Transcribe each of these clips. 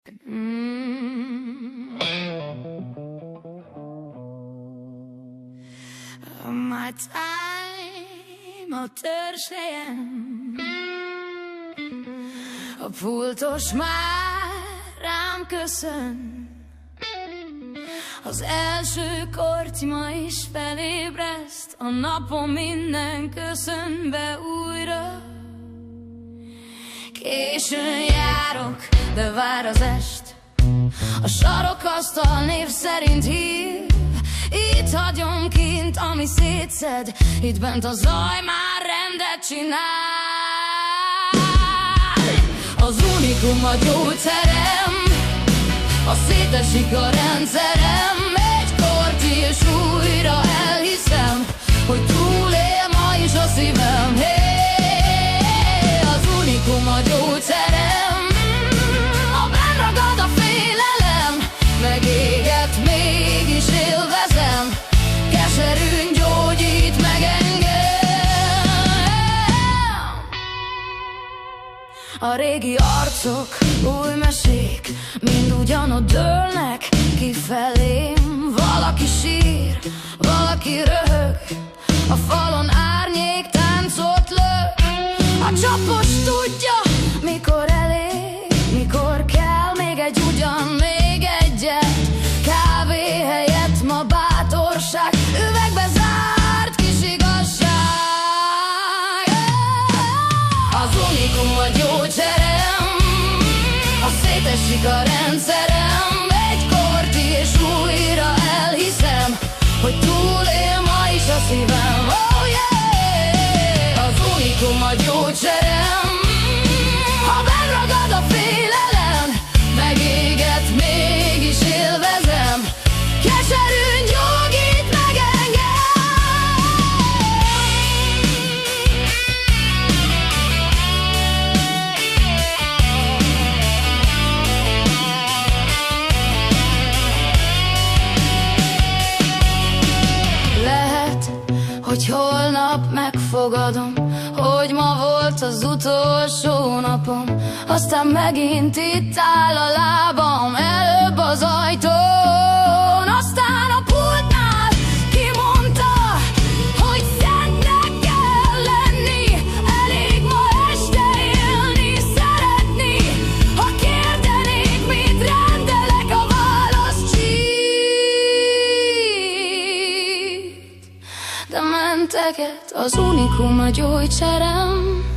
My time a törzshelyen, a pultos már rám köszön. Az első korty ma is felébreszt, a napon minden köszön be újra. Későn járok, de vár az est, a sarokasztal név szerint hív. Itt hagyom kint, ami szétszed, itt bent a zaj már rendet csinál. Az unikum a gyógyszerem, ha szétesik a rendszerem, egy korty és újra elhiszem, hogy túlél ma is a szívem. Hey, az unikum a gyógyszerem, ha benragad a félelem, megéget mégis élvezem, keserűn gyógyít meg engem. A régi arcok, új mesék, mind ugyanott dőlnek kifelém. Valaki sír, valaki röhög, a falon árnyék táncot lő. A csapos tudja, mikor elég, mikor kell még egy ugyan, még egyet. Kávé helyett ma bátorság, üvegbe zárt kis igazság. Az unikum a gyógyszerem, ha szétesik a rendszerem, egy korty és újra elhiszem, hogy túlél ma is a szívem. Oh yeah! Az unikum a gyógyszerem, ha benragad a félelem, megéget mégis élvezem, keserűn gyógyít meg engem. Lehet, hogy holnap megfogadom, hogy ma volt az utolsó napom, aztán megint itt áll a lábam, előbb az ajtón, aztán a pultnál kimondta, hogy szentnek kell lenni, elég ma este élni, szeretni. Ha kérdenék, mit rendelek, a válasz cheat. De menteket, az unikum a gyógyszerem,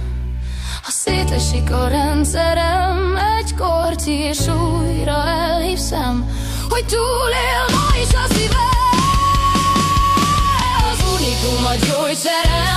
ha szétesik a rendszerem, egy korty és újra elhiszem, hogy túlél ma is a szívem. Az unikum a gyógyszerem,